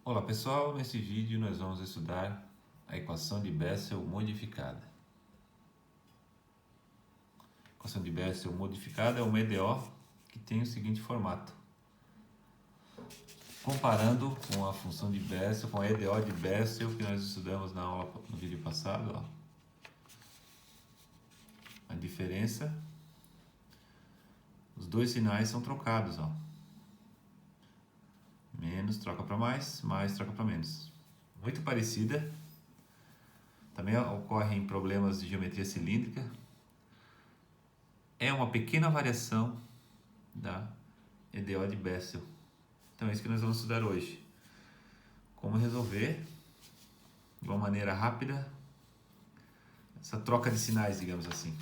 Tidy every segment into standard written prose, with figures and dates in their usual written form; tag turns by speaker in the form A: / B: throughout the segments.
A: Olá pessoal, nesse vídeo nós vamos estudar a equação de Bessel modificada. A equação de Bessel modificada é uma EDO que tem o seguinte formato. Comparando com a função de Bessel, com a EDO de Bessel que nós estudamos na aula, no vídeo passado, ó. A diferença, os dois sinais são trocados, ó. Menos troca para mais troca para menos. Muito parecida. Também ocorre em problemas de geometria cilíndrica. É uma pequena variação da EDO de Bessel. Então é isso que nós vamos estudar hoje. Como resolver de uma maneira rápida essa troca de sinais, digamos assim.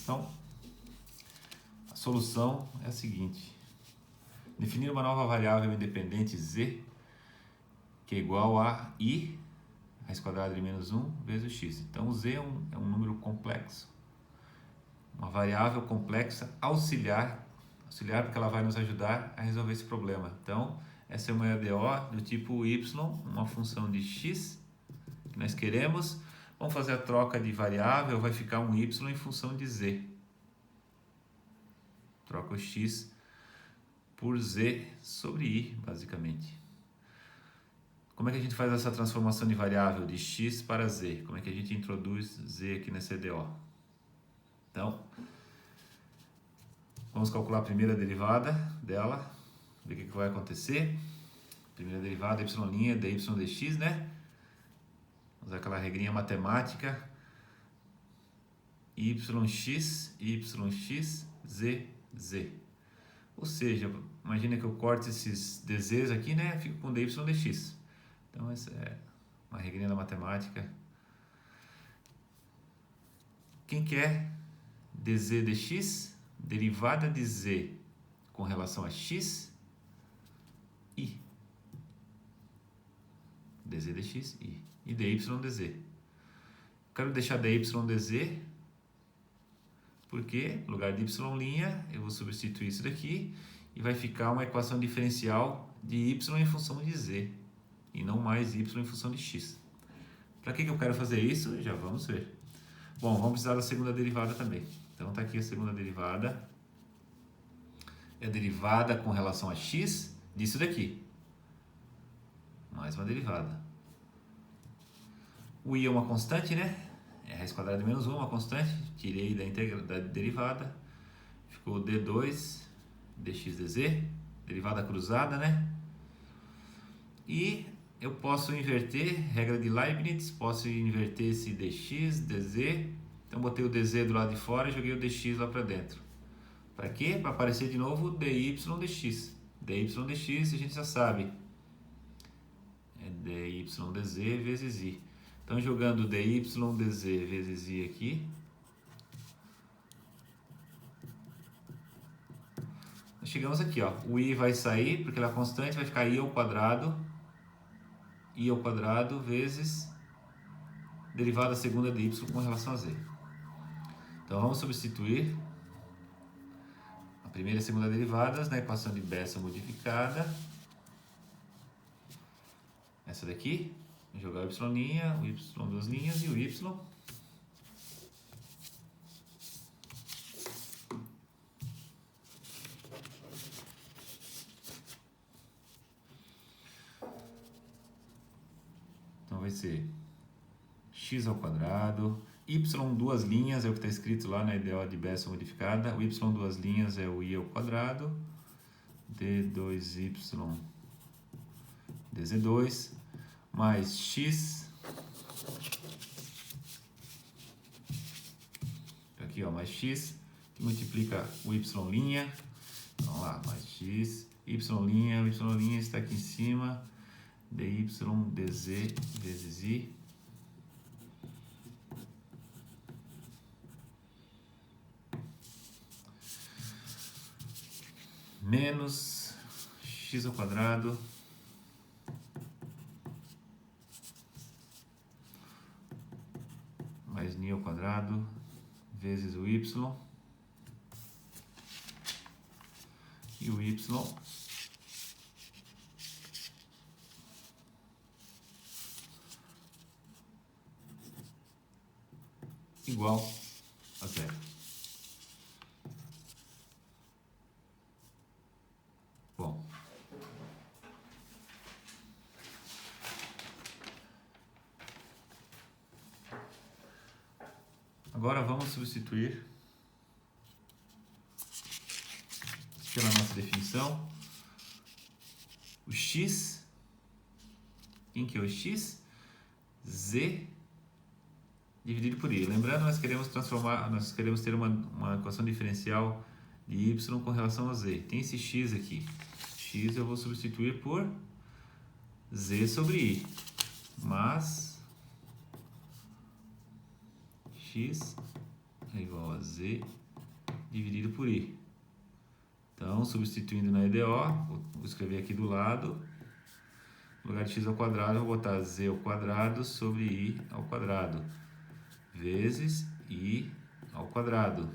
A: Então, a solução é a seguinte: definir uma nova variável independente z, que é igual a i raiz quadrada de menos 1 vezes x. Então, o z é um número complexo, uma variável complexa auxiliar porque ela vai nos ajudar a resolver esse problema. Então, essa é uma EDO do tipo y, uma função de x que nós queremos. Vamos fazer a troca de variável, vai ficar um y em função de z. Troca o x por z sobre i, basicamente. Como é que a gente faz essa transformação de variável de x para z? Como é que a gente introduz z aqui nessa EDO? Então, vamos calcular a primeira derivada dela, ver o que vai acontecer. Primeira derivada, y' dy dx, né? Usar aquela regrinha matemática. Yx, z, z. Ou seja, imagina que eu corte esses dz's aqui, né? Fico com dy dx. Então, essa é uma regrinha da matemática. Quem quer dz dx? Derivada de z com relação a x, i. dz dx, i. E dy dz. Quero deixar dy dz, porque no lugar de y' eu vou substituir isso daqui e vai ficar uma equação diferencial de y em função de z e não mais y em função de x. Para que eu quero fazer isso? Já vamos ver. Bom, vamos precisar da segunda derivada também. Então está aqui a segunda derivada. É a derivada com relação a x disso daqui. Mais uma derivada. O i é uma constante, né? É raiz quadrada de menos 1, uma constante. Tirei da derivada. Ficou d2 dx dz. Derivada cruzada, né? E eu posso inverter, regra de Leibniz, posso inverter esse dx, dz. Então botei o dz do lado de fora e joguei o dx lá para dentro. Para quê? Para aparecer de novo o dy dx. dy dx a gente já sabe. É dy dz vezes i. Então jogando dy dz vezes i aqui, nós chegamos aqui, ó. O i vai sair porque ela é constante, vai ficar i ao quadrado vezes derivada segunda de y com relação a z. Então vamos substituir a primeira e a segunda derivadas na equação de Bessel modificada. Essa daqui, vou jogar o y', duas linhas e o y. Então vai ser x ao quadrado, y duas linhas é o que está escrito lá na EDO de Bessel modificada, o y duas linhas é o i ao quadrado, d2y dz2, mais x, aqui ó, mais x, que multiplica o y', vamos lá, mais x, y' está aqui em cima, dy dz vezes i, menos x ao quadrado mais ni ao quadrado vezes o y, e o y igual a 0. Bom, agora vamos substituir pela nossa definição o x. Quem que é o x? Z dividido por i. Lembrando, nós queremos ter uma equação diferencial de y com relação a z. Tem esse x aqui. X eu vou substituir por z sobre i. Mas x é igual a z dividido por i. Então, substituindo na EDO, vou escrever aqui do lado, no lugar de x ao quadrado, eu vou botar z ao quadrado sobre i ao quadrado, vezes i ao quadrado,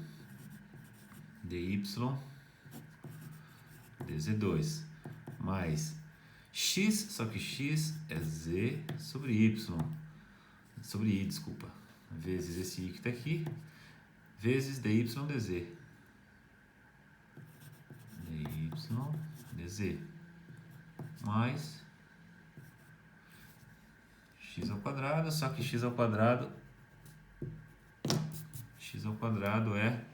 A: dy dz2, mais x, só que x é z sobre y, sobre i, desculpa, vezes esse i que está aqui, vezes dy dz. dz mais x ao quadrado, só que x ao quadrado é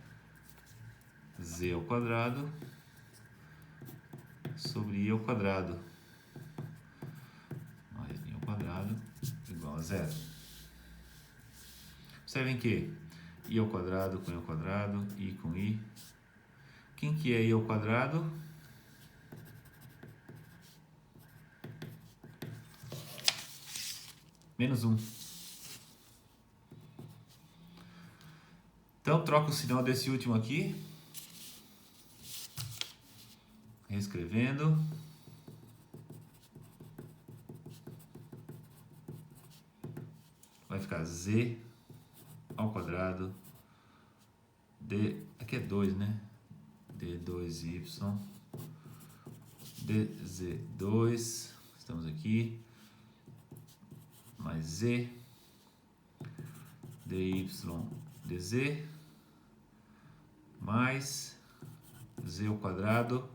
A: z ao quadrado sobre i ao quadrado mais i ao quadrado igual a 0. Observem que i ao quadrado com i ao quadrado, i com i. Quem que é i ao quadrado? Menos 1. Então, troca o sinal desse último aqui. Reescrevendo. Vai ficar z ao quadrado. Aqui é 2, né? d2y dz2. Estamos aqui. Mais z dy dz mais z ao quadrado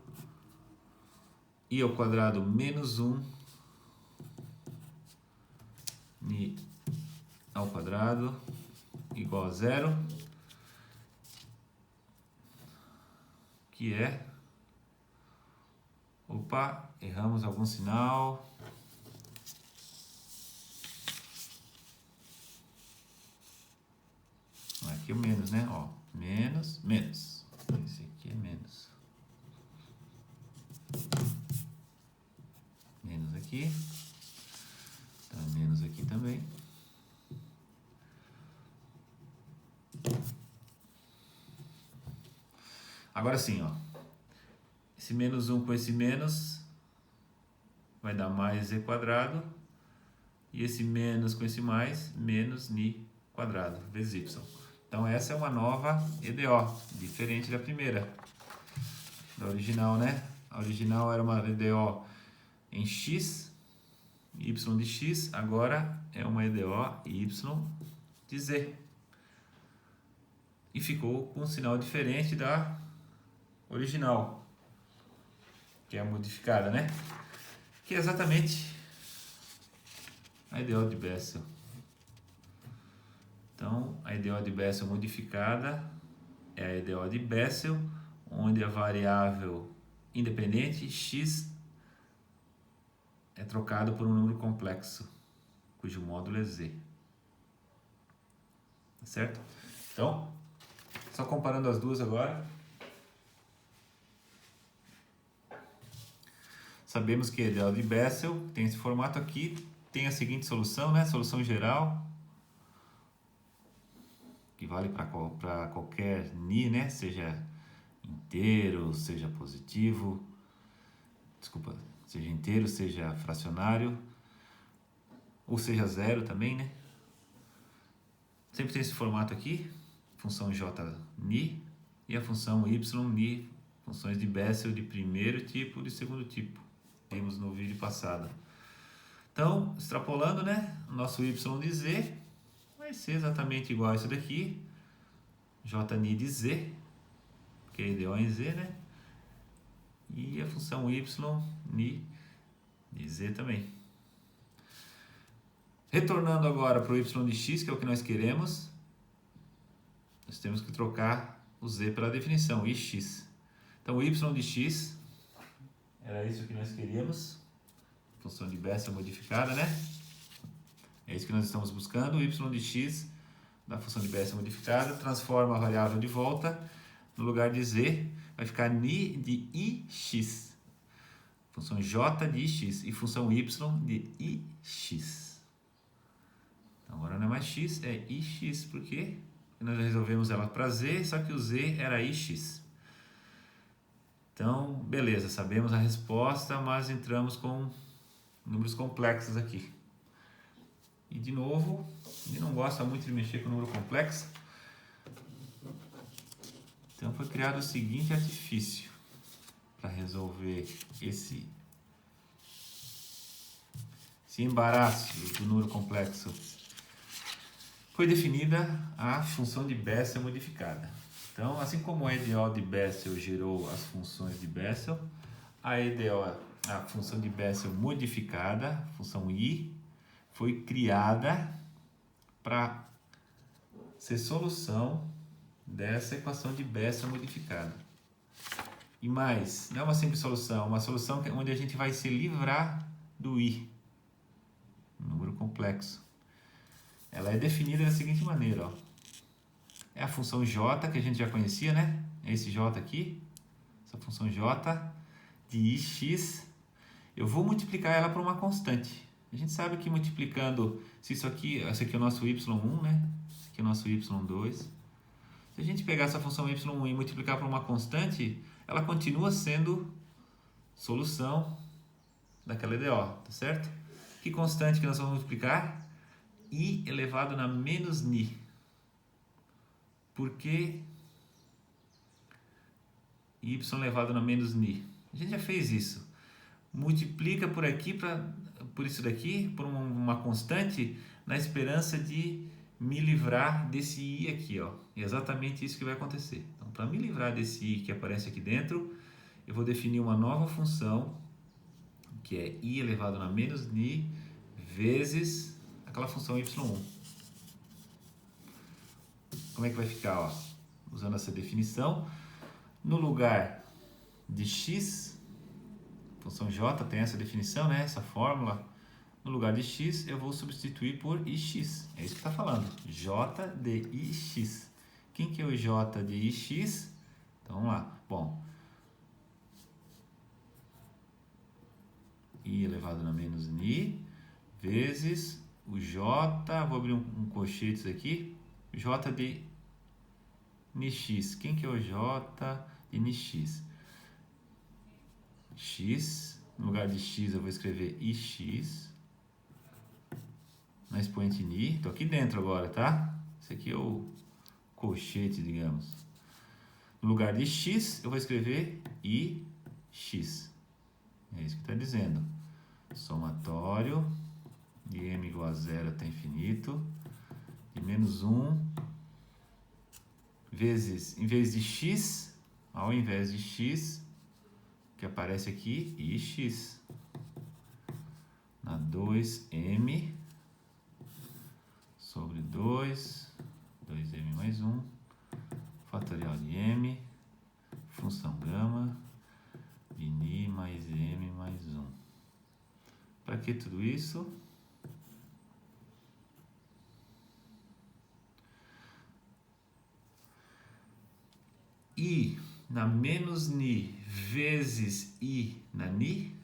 A: i ao quadrado menos 1 i ao quadrado igual a 0, que é, opa, erramos algum sinal. Aqui é o menos, né? Ó, menos. Esse aqui é menos. Menos aqui. Tá menos aqui também. Agora sim, ó. Esse menos 1 com esse menos vai dar mais z quadrado. E esse menos com esse mais, menos ni quadrado, vezes y. Então essa é uma nova EDO, diferente da primeira, da original, né? A original era uma EDO em x, y de x, agora é uma EDO y de z. E ficou com um sinal diferente da original, que é a modificada, né? Que é exatamente a EDO de Bessel. Então, a EDO de Bessel modificada é a EDO de Bessel, onde a variável independente x é trocado por um número complexo, cujo módulo é z. Tá certo? Então, só comparando as duas agora. Sabemos que a EDO de Bessel tem esse formato aqui, tem a seguinte solução, né? Solução geral, que vale para qualquer ni, né? Seja inteiro, seja positivo, seja inteiro, seja fracionário, ou seja zero também, né? Sempre tem esse formato aqui, função j ni e a função y ni, funções de Bessel de primeiro tipo e de segundo tipo. Vimos no vídeo passado. Então, extrapolando, né? Nosso y de z vai ser exatamente igual a isso daqui, jni de z, que é deu em z, né? E a função y ni de z também. Retornando agora para o y de x, que é o que nós queremos, nós temos que trocar o z pela definição, ix. Então, o y de x, era isso que nós queríamos, função de Bessel modificada, né? É isso que nós estamos buscando, o y de x da função de Bessel modificada, transforma a variável de volta, no lugar de z, vai ficar ni de ix, função j de ix e função y de ix. Então, agora não é mais x, é ix, por quê? Porque nós resolvemos ela para z, só que o z era ix. Então, beleza, sabemos a resposta, mas entramos com números complexos aqui. E de novo, ele não gosta muito de mexer com número complexo. Então foi criado o seguinte artifício para resolver esse embaraço do número complexo. Foi definida a função de Bessel modificada. Então, assim como a EDO de Bessel gerou as funções de Bessel, a EDO, a função de Bessel modificada, a função I, foi criada para ser solução dessa equação de Bessel modificada. E mais, não é uma simples solução, é uma solução onde a gente vai se livrar do I, número complexo. Ela é definida da seguinte maneira, ó. É a função j, que a gente já conhecia, né? É esse j aqui, essa função j de ix. Eu vou multiplicar ela por uma constante. A gente sabe que multiplicando, se esse aqui é o nosso y1, né? Esse aqui é o nosso y2. Se a gente pegar essa função y1 e multiplicar por uma constante, ela continua sendo solução daquela EDO, tá certo? Que constante que nós vamos multiplicar? I elevado na menos ni. Por que y elevado na menos ni? A gente já fez isso. Multiplica por aqui, por isso daqui, por uma constante, na esperança de me livrar desse i aqui, ó. É exatamente isso que vai acontecer. Então, para me livrar desse i que aparece aqui dentro, eu vou definir uma nova função, que é i elevado na menos ni, vezes aquela função y1. Como é que vai ficar, ó? Usando essa definição, no lugar de x, função j tem essa definição, né? Essa fórmula. No lugar de x, eu vou substituir por ix. É isso que está falando. J de ix. Quem que é o j de ix? Então, vamos lá. Bom, i elevado na menos ni, vezes o j, vou abrir um colchetes aqui, j de nx. Quem que é o j de nx? X, no lugar de x eu vou escrever ix, na expoente ni, estou aqui dentro agora, tá? Esse aqui é o colchete, digamos. No lugar de x eu vou escrever ix. É isso que está dizendo. Somatório de m igual a 0 até infinito, de menos 1, vezes, em vez de x, ao invés de x, que aparece aqui, ix, na 2m, sobre 2m mais 1, fatorial de m, função gama, de ni mais m mais 1. Para que tudo isso? I na menos ni vezes i na ni,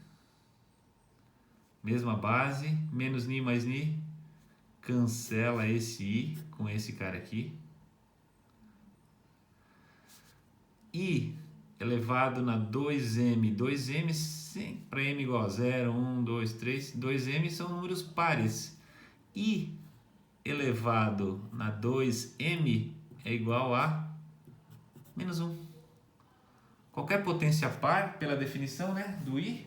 A: mesma base, menos ni mais ni, cancela esse i com esse cara aqui. I elevado na 2m, 2m para m igual a 0, 1, 2, 3, 2m são números pares. I elevado na 2m é igual a menos 1. Qualquer potência par, pela definição, né, do i,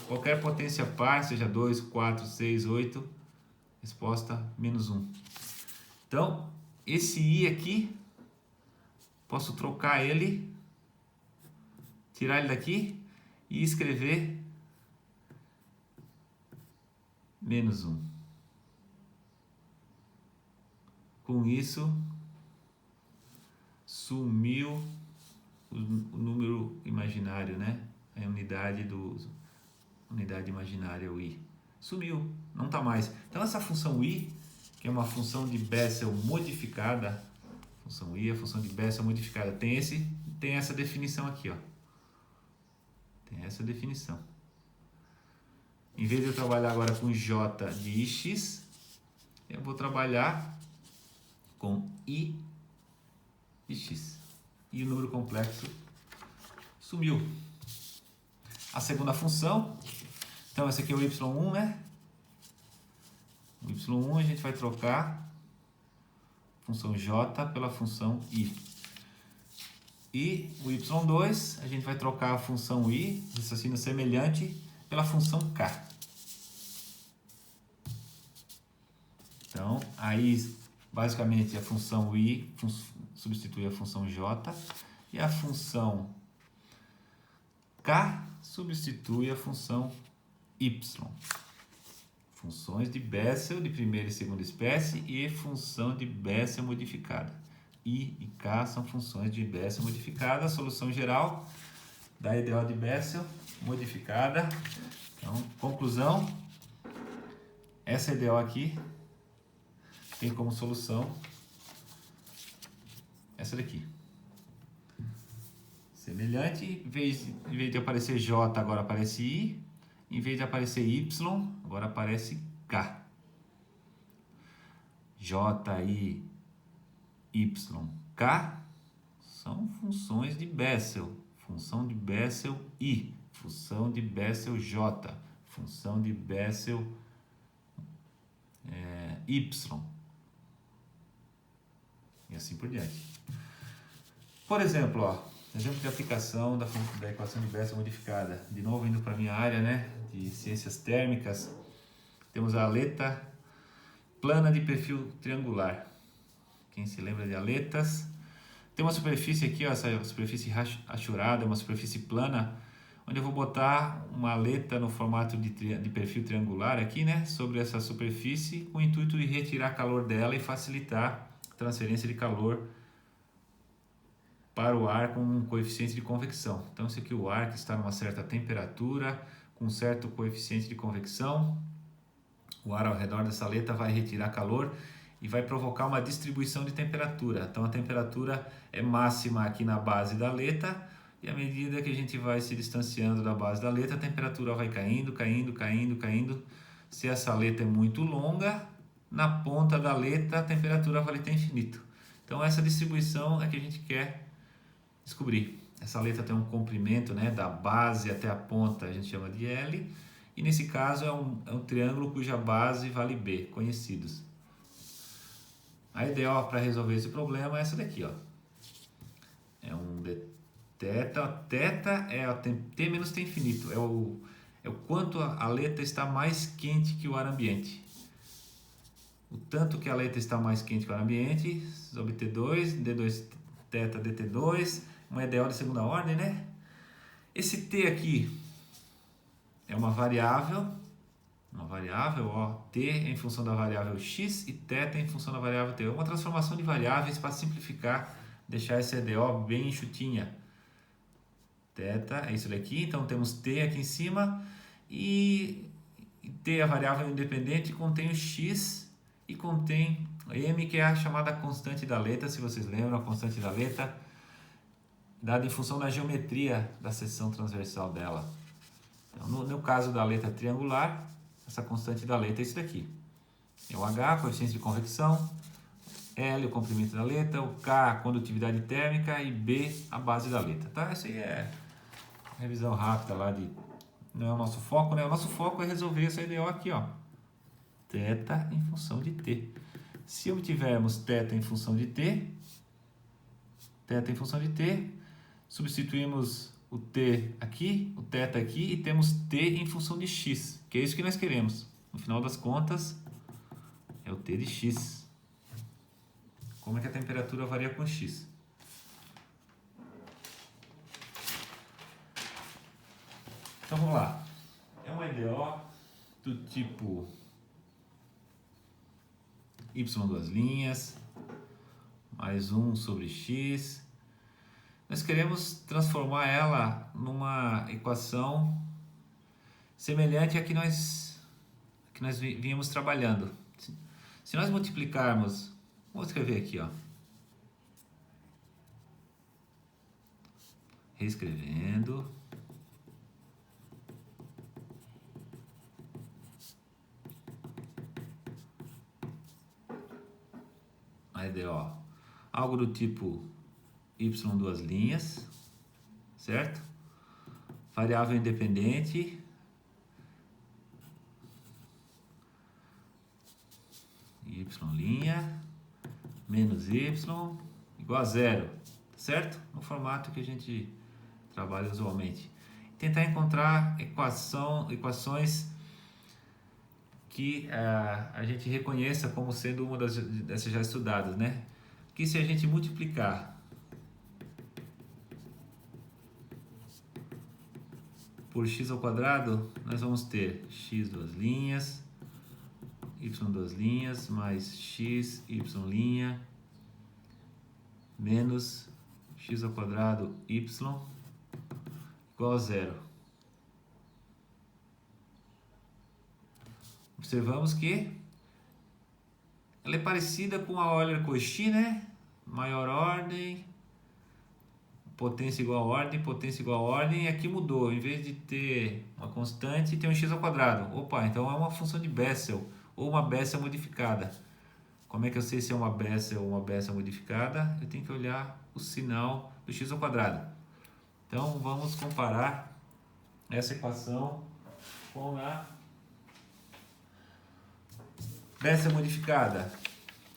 A: qualquer potência par, seja 2, 4, 6, 8, Resposta, menos 1. Então, esse I aqui, posso trocar ele, tirar ele daqui e escrever menos 1. Com isso, sumiu o número imaginário, né? A unidade imaginária, o I. Sumiu, não está mais. Então essa função I, que é uma função de Bessel modificada, função I, a função de Bessel modificada, tem essa definição aqui, ó. Tem essa definição. Em vez de eu trabalhar agora com J de IX, eu vou trabalhar com I de X. E o número complexo sumiu. A segunda função, então esse aqui é o Y1, né? O Y1 a gente vai trocar a função J pela função I. E o Y2 a gente vai trocar a função I, raciocínio semelhante, pela função K. Então, aí basicamente a função I substitui a função J e a função K substitui a função Y. Funções de Bessel de primeira e segunda espécie e função de Bessel modificada. I e K são funções de Bessel modificada. A solução geral da EDO de Bessel modificada. Então, conclusão, essa EDO aqui tem como solução essa daqui. Semelhante, em vez de aparecer J, agora aparece I. Em vez de aparecer Y, agora aparece K. J, I, Y, K são funções de Bessel. Função de Bessel I. Função de Bessel J. Função de Bessel Y. E assim por diante. Por exemplo, exemplo de aplicação da equação de Bessel modificada. De novo, indo para a minha área, né, de ciências térmicas, temos a aleta plana de perfil triangular. Quem se lembra de aletas? Tem uma superfície aqui, essa superfície rachurada, uma superfície plana, onde eu vou botar uma aleta no formato de perfil triangular aqui, né, sobre essa superfície, com o intuito de retirar calor dela e facilitar a transferência de calor para o ar com um coeficiente de convecção. Então, esse aqui é o ar que está numa certa temperatura, com um certo coeficiente de convecção. O ar ao redor dessa aleta vai retirar calor e vai provocar uma distribuição de temperatura. Então, a temperatura é máxima aqui na base da aleta e à medida que a gente vai se distanciando da base da aleta, a temperatura vai caindo, caindo, caindo, caindo. Se essa aleta é muito longa, na ponta da aleta a temperatura vai até infinito. Então, essa distribuição é que a gente quer descobrir. Essa aleta tem um comprimento, né, da base até a ponta, a gente chama de L, e nesse caso é um triângulo cuja base vale B, conhecidos. A EDO para resolver esse problema é essa daqui, ó. É um θ. Θ é T menos T infinito, é o quanto a aleta está mais quente que o ar ambiente. O tanto que a aleta está mais quente que o ar ambiente, sobre T2, D2 θ dt2, uma EDO de segunda ordem, né? Esse T aqui é uma variável, ó, T é em função da variável X e θ em função da variável T. É uma transformação de variáveis para simplificar, deixar essa EDO bem enxutinha. Θ é isso daqui, então temos T aqui em cima e T, a variável independente, contém o X e contém M, que é a chamada constante da aleta, se vocês lembram, a constante da aleta, dada em função da geometria da seção transversal dela. Então, no caso da aleta triangular, essa constante da aleta é isso daqui. É o H, coeficiente de convecção, L, o comprimento da aleta, o K, a condutividade térmica e B, a base da aleta. Tá? Essa aí é a revisão rápida lá de... Não é o nosso foco, né? O nosso foco é resolver essa EDO aqui, ó. Θ em função de T. Se obtivermos θ em função de T, substituímos o T aqui, o θ aqui e temos T em função de X, que é isso que nós queremos. No final das contas, é o T de x. Como é que a temperatura varia com x? Então vamos lá. É uma EDO do tipo y duas linhas, mais 1 sobre x. Nós queremos transformar ela numa equação semelhante à que nós vínhamos trabalhando. Se nós multiplicarmos, vou escrever aqui, ó, reescrevendo, a EDO, algo do tipo y duas linhas, certo? Variável independente, y' menos y igual a zero, certo? No formato que a gente trabalha usualmente. Tentar encontrar equações que a gente reconheça como sendo uma dessas já estudadas, né? Que se a gente multiplicar por x ao quadrado, nós vamos ter x duas linhas, y duas linhas, mais x, y' menos x ao quadrado y igual a zero. Observamos que ela é parecida com a Euler-Cauchy, né? Maior ordem, potência igual a ordem, potência igual a ordem, e aqui mudou. Em vez de ter uma constante, tem um x ao quadrado. Opa, então é uma função de Bessel, ou uma Bessel modificada. Como é que eu sei se é uma Bessel ou uma Bessel modificada? Eu tenho que olhar o sinal do x ao quadrado. Então vamos comparar essa equação com a Bessel modificada,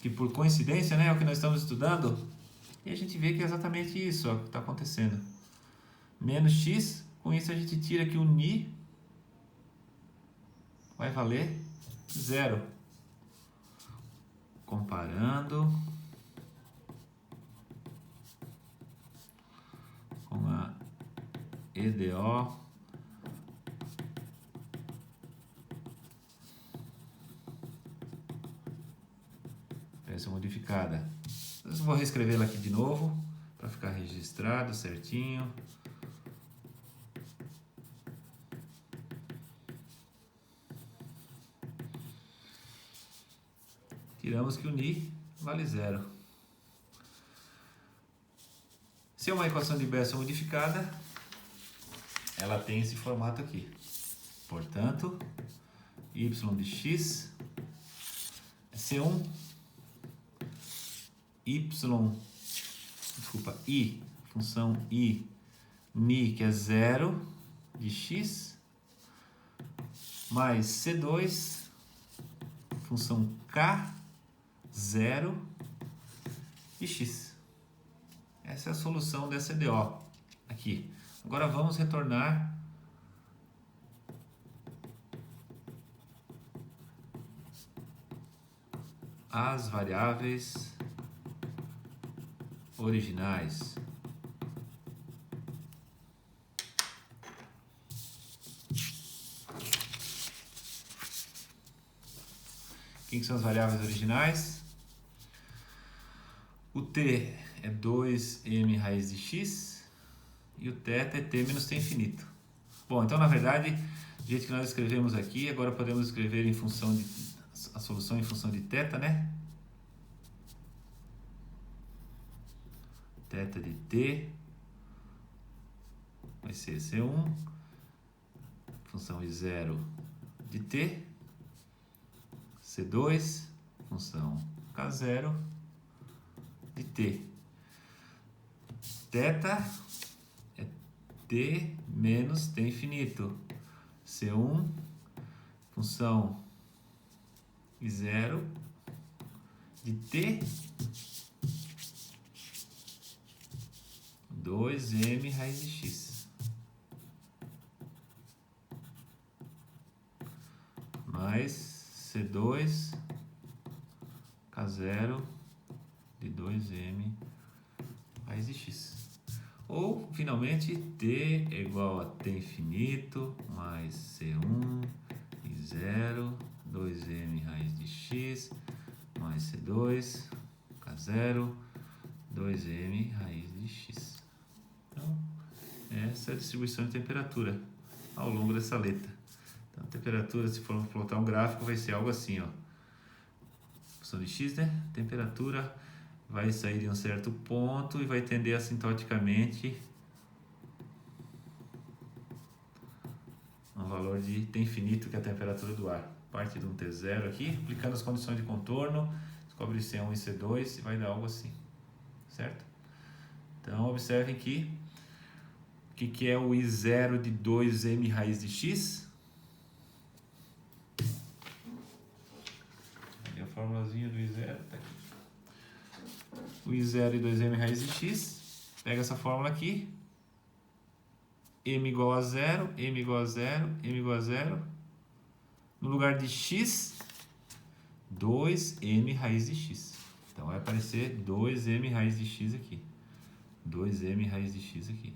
A: que por coincidência, né, é o que nós estamos estudando, e a gente vê que é exatamente isso, ó, que está acontecendo. Menos x, com isso a gente tira aqui o ni, vai valer zero. Comparando com a EDO Bessel modificada. Eu vou reescrevê-la aqui de novo para ficar registrado certinho. Tiramos que o ni vale zero. Se é uma equação de Bessel modificada, ela tem esse formato aqui. Portanto, y de x é C1, i, função i, ni, que é zero de x, mais C2, função k, zero de x. Essa é a solução dessa EDO aqui. Agora vamos retornar as variáveis originais. Quem são as variáveis originais? O t é 2m raiz de x e o θ é t menos t infinito. Bom, então na verdade, do jeito que nós escrevemos aqui, agora podemos escrever em função de a solução em função de θ, né? Θ de t vai ser C1, função de 0 de t, C2, função K0 de t. Θ é t menos t infinito. C1, função de 0 de t, 2m raiz de x, mais C2 K0 de 2m raiz de x. Ou, finalmente, t é igual a t infinito mais c1 e 0, 2m raiz de x mais c2, k0, 2m raiz de x. Então, essa é a distribuição de temperatura ao longo dessa letra. Então, a temperatura, se for plotar um gráfico, vai ser algo assim, ó. Função de x, né? Temperatura vai sair de um certo ponto e vai tender assintoticamente um valor de T infinito, que é a temperatura do ar. Parte de um T0 aqui, aplicando as condições de contorno, descobre C1 e C2 e vai dar algo assim, certo? Então, observem que o que é o I0 de 2m raiz de x? E a formulazinha do I0 está aqui. O I0 de 2m raiz de x, pega essa fórmula aqui, m igual a 0, m igual a 0, m igual a 0, no lugar de x, 2m raiz de x. Então vai aparecer 2m raiz de x aqui, 2m raiz de x aqui.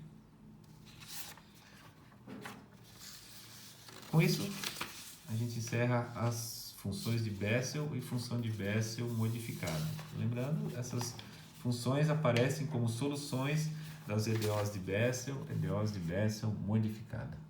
A: Com isso, a gente encerra as funções de Bessel e função de Bessel modificada. Lembrando, essas funções aparecem como soluções das EDOs de Bessel modificada.